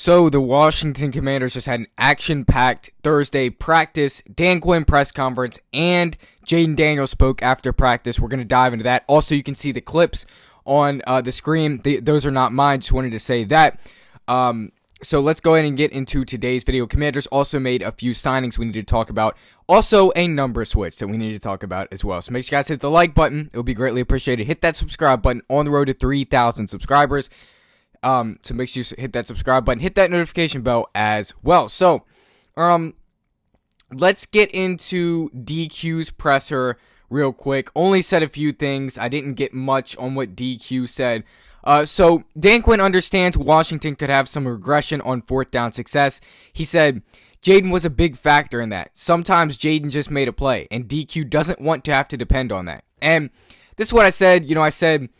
So the Washington Commanders just had an action-packed Thursday practice, Dan Quinn press conference, and Jayden Daniels spoke after practice. We're going to dive into that. Also, you can see the clips on the screen. Those are not mine. Just wanted to say that. So let's go ahead and get into today's video. Commanders also made a few signings we need to talk about. Also, a number switch that we need to talk about as well. So make sure you guys hit the like button. It would be greatly appreciated. Hit that subscribe button on the road to 3,000 subscribers. So make sure you hit that subscribe button. Hit that notification bell as well. So, let's get into DQ's presser real quick. Only said a few things. I didn't get much on what DQ said. So Dan Quinn understands Washington could have some regression on fourth down success. He said Jayden was a big factor in that. Sometimes Jayden just made a play, and DQ doesn't want to have to depend on that. And this is what I said. I said,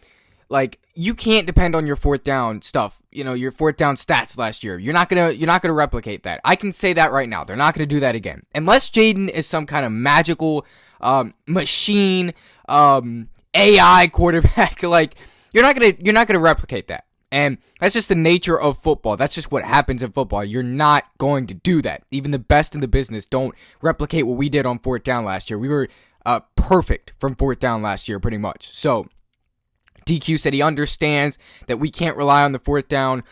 you can't depend on your fourth down stuff. Your fourth down stats last year. You're not gonna replicate that. I can say that right now. They're not gonna do that again, unless Jayden is some kind of magical machine AI quarterback. You're not gonna replicate that. And that's just the nature of football. That's just what happens in football. You're not going to do that. Even the best in the business don't replicate what we did on fourth down last year. We were perfect from fourth down last year, pretty much. So DQ said he understands that we can't rely on the fourth down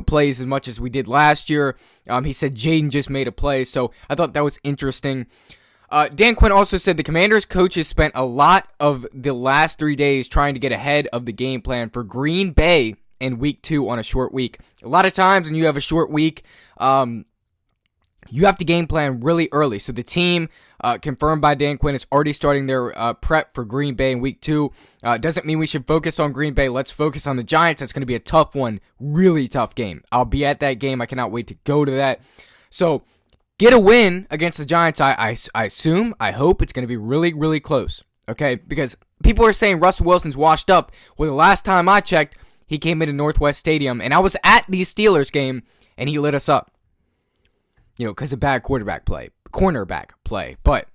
plays as much as we did last year. He said Jayden just made a play, so I thought that was interesting. Dan Quinn also said the Commanders coaches spent a lot of the last 3 days trying to get ahead of the game plan for Green Bay in week 2 on a short week. A lot of times when you have a short week, you have to game plan really early. So the team, confirmed by Dan Quinn, is already starting their prep for Green Bay in week 2. Doesn't mean we should focus on Green Bay. Let's focus on the Giants. That's going to be a tough one. Really tough game. I'll be at that game. I cannot wait to go to that. So get a win against the Giants. I assume, I hope it's going to be really, really close. Okay? Because people are saying Russell Wilson's washed up. Well, the last time I checked, he came into Northwest Stadium, and I was at the Steelers game, and he lit us up. Because of bad cornerback play. But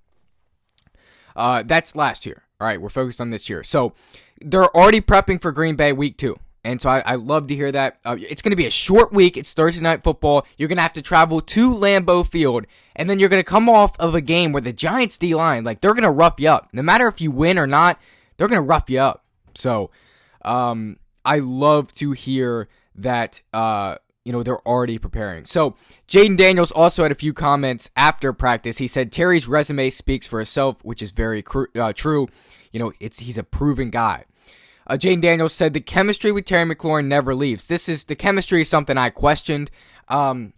that's last year. All right, we're focused on this year. So they're already prepping for Green Bay week 2. And so I love to hear that. It's going to be a short week. It's Thursday Night Football. You're going to have to travel to Lambeau Field. And then you're going to come off of a game where the Giants D-line, they're going to rough you up. No matter if you win or not, they're going to rough you up. So I love to hear that they're already preparing. So Jayden Daniels also had a few comments after practice. He said Terry's resume speaks for itself, which is very true. He's a proven guy. Jayden Daniels said the chemistry with Terry McLaurin never leaves. The chemistry is something I questioned. And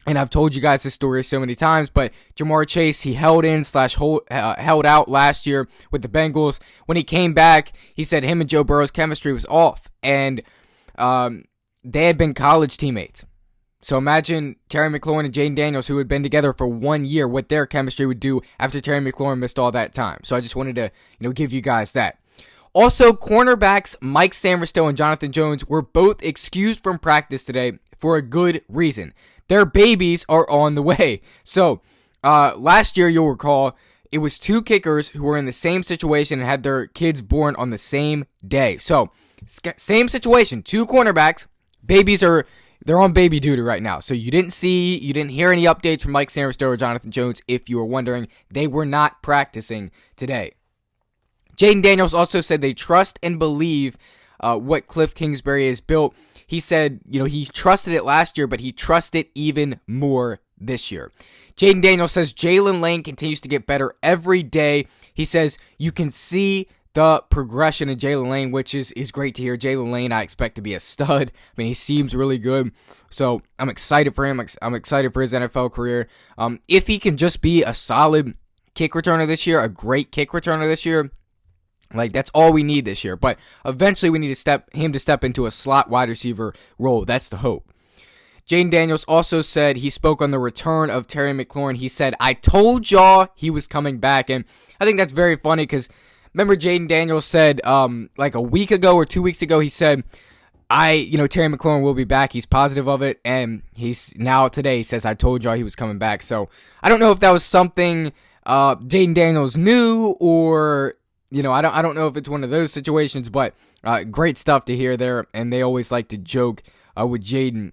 I've told you guys this story so many times, but Jamar Chase, he held out last year with the Bengals. When he came back, he said him and Joe Burrow's chemistry was off. And they had been college teammates. So imagine Terry McLaurin and Jayden Daniels, who had been together for 1 year, what their chemistry would do after Terry McLaurin missed all that time. So I just wanted to, give you guys that. Also, cornerbacks Mike Sammerstow and Jonathan Jones were both excused from practice today for a good reason. Their babies are on the way. So last year, you'll recall, it was 2 kickers who were in the same situation and had their kids born on the same day. So same situation, 2 cornerbacks. They're on baby duty right now. So you didn't hear any updates from Mike Sammerstow or Jonathan Jones. If you were wondering, they were not practicing today. Jayden Daniels also said they trust and believe what Cliff Kingsbury has built. He said, he trusted it last year, but he trusts it even more this year. Jayden Daniels says Jalen Lane continues to get better every day. He says you can see the progression in Jalen Lane, which is great to hear. Jalen Lane, I expect to be a stud. I mean, he seems really good. So I'm excited for him. I'm excited for his NFL career. If he can just be a solid kick returner this year, a great kick returner this year, that's all we need this year. But eventually we need him to step into a slot wide receiver role. That's the hope. Jayden Daniels also said he spoke on the return of Terry McLaurin. He said, I told y'all he was coming back. And I think that's very funny because remember Jayden Daniels said a week ago or 2 weeks ago, he said, Terry McLaurin will be back. He's positive of it. And today he says, I told y'all he was coming back. So I don't know if that was something Jayden Daniels knew or I don't know if it's one of those situations, but great stuff to hear there, and they always like to joke with Jayden.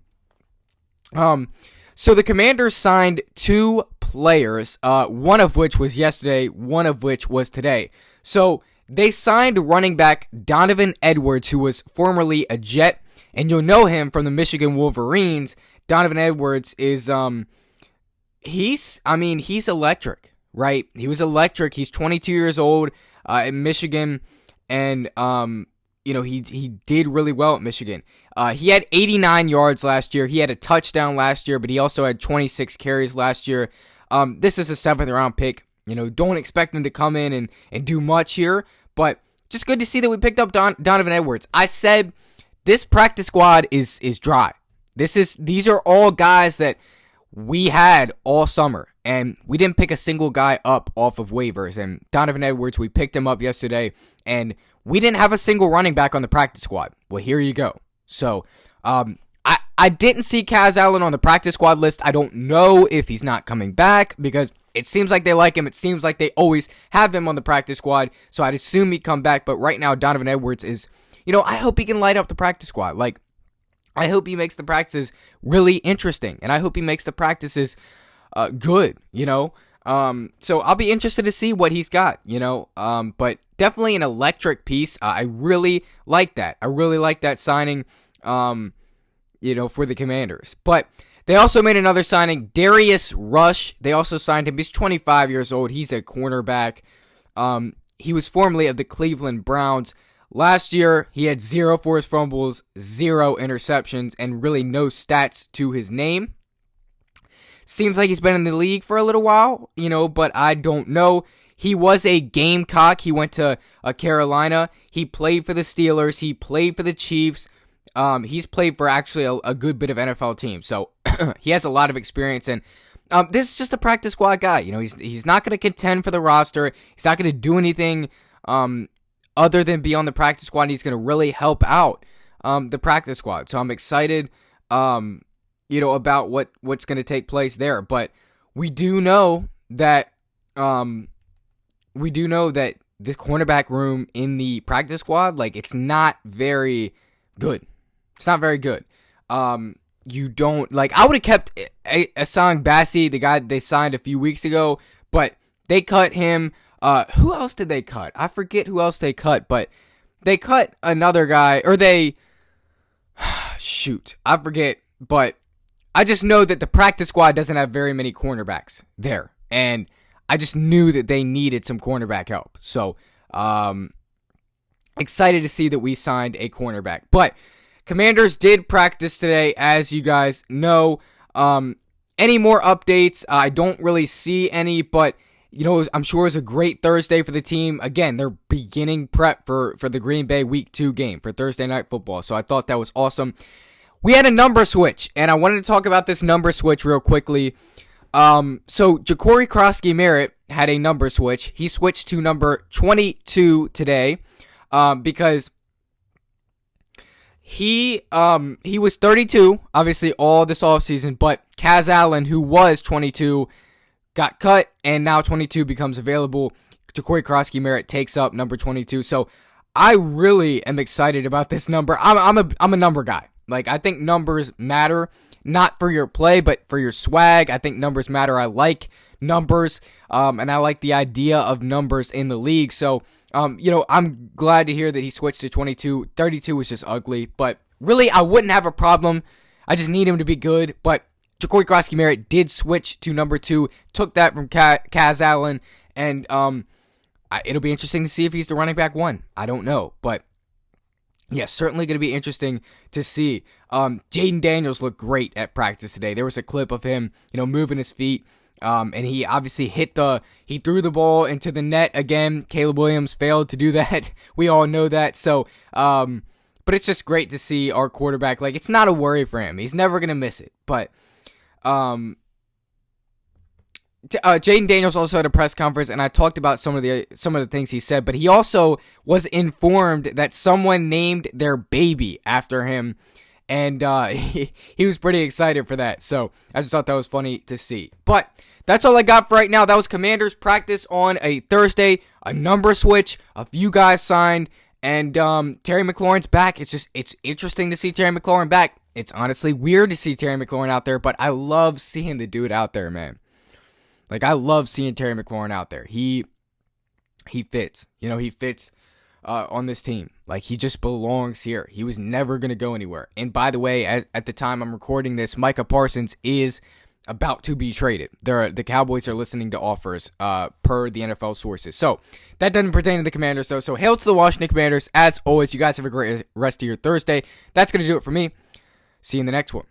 So the Commanders signed 2 players, one of which was yesterday, one of which was today. So they signed running back Donovan Edwards, who was formerly a Jet, and you'll know him from the Michigan Wolverines. Donovan Edwards is, he's electric, right? He was electric. He's 22 years old, in Michigan, and, he did really well at Michigan. He had 89 yards last year. He had a touchdown last year, but he also had 26 carries last year. This is a 7th-round pick. Don't expect him to come in and do much here, but just good to see that we picked up Donovan Edwards. I said this practice squad is dry. These are all guys that we had all summer, and we didn't pick a single guy up off of waivers. And Donovan Edwards, we picked him up yesterday, and we didn't have a single running back on the practice squad. Well, here you go. So, I didn't see Kaz Allen on the practice squad list. I don't know if he's not coming back because it seems like they like him. It seems like they always have him on the practice squad. So I'd assume he'd come back. But right now, Donovan Edwards is, I hope he can light up the practice squad. I hope he makes the practices really interesting. And I hope he makes the practices good, So I'll be interested to see what he's got, but definitely an electric piece. I really like that. I really like that signing, for the Commanders. But they also made another signing, Darius Rush. They also signed him. He's 25 years old. He's a cornerback. He was formerly of the Cleveland Browns. Last year, he had 0 forced fumbles, 0 interceptions, and really no stats to his name. Seems like he's been in the league for a little while, but I don't know. He was a Gamecock. He went to Carolina. He played for the Steelers. He played for the Chiefs. He's played for actually a good bit of NFL teams. So he has a lot of experience. And this is just a practice squad guy. He's not going to contend for the roster. He's not going to do anything other than be on the practice squad. He's going to really help out the practice squad. So I'm excited. About what's going to take place there. But we do know that the cornerback room in the practice squad, it's not very good. It's not very good. You don't, I would have kept Hassan Bassi, the guy they signed a few weeks ago, but they cut him. Who else did they cut? I forget who else they cut, but they cut another guy, or they, I forget, but I just know that the practice squad doesn't have very many cornerbacks there. And I just knew that they needed some cornerback help. So, excited to see that we signed a cornerback. But Commanders did practice today, as you guys know. Any more updates? I don't really see any, but I'm sure it was a great Thursday for the team. Again, they're beginning prep for the Green Bay Week 2 game for Thursday Night Football. So I thought that was awesome. We had a number switch, and I wanted to talk about this number switch real quickly. So Ja'Cory Krosky-Merritt had a number switch. He switched to number 22 today, because he was 32, obviously all this offseason, but Kaz Allen, who was 22, got cut, and now 22 becomes available. Ja'Cory Krosky-Merritt takes up number 22. So I really am excited about this number. I'm a number guy. I think numbers matter, not for your play, but for your swag. I think numbers matter. I like numbers, and I like the idea of numbers in the league. So, I'm glad to hear that he switched to 22. 32 was just ugly, but really, I wouldn't have a problem. I just need him to be good. But Ja'Cory Krosky-Merritt did switch to number 2, took that from Kaz Allen, and it'll be interesting to see if he's the running back 1. I don't know, but yeah, certainly going to be interesting to see. Jayden Daniels looked great at practice today. There was a clip of him, moving his feet, and he obviously he threw the ball into the net again. Caleb Williams failed to do that. We all know that. So, but it's just great to see our quarterback. It's not a worry for him. He's never going to miss it. But, Jayden Daniels also had a press conference, and I talked about some of the things he said, but he also was informed that someone named their baby after him, and he was pretty excited for that. So I just thought that was funny to see. But that's all I got for right now. That was Commanders practice on a Thursday, a number switch, a few guys signed, and Terry McLaurin's back. It's interesting to see Terry McLaurin back. It's honestly weird to see Terry McLaurin out there, but I love seeing the dude out there, man. Like, I love seeing Terry McLaurin out there. He fits. He fits on this team. Like, he just belongs here. He was never going to go anywhere. And by the way, at the time I'm recording this, Micah Parsons is about to be traded. The Cowboys are listening to offers per the NFL sources. So that doesn't pertain to the Commanders, though. So hail to the Washington Commanders. As always, you guys have a great rest of your Thursday. That's going to do it for me. See you in the next one.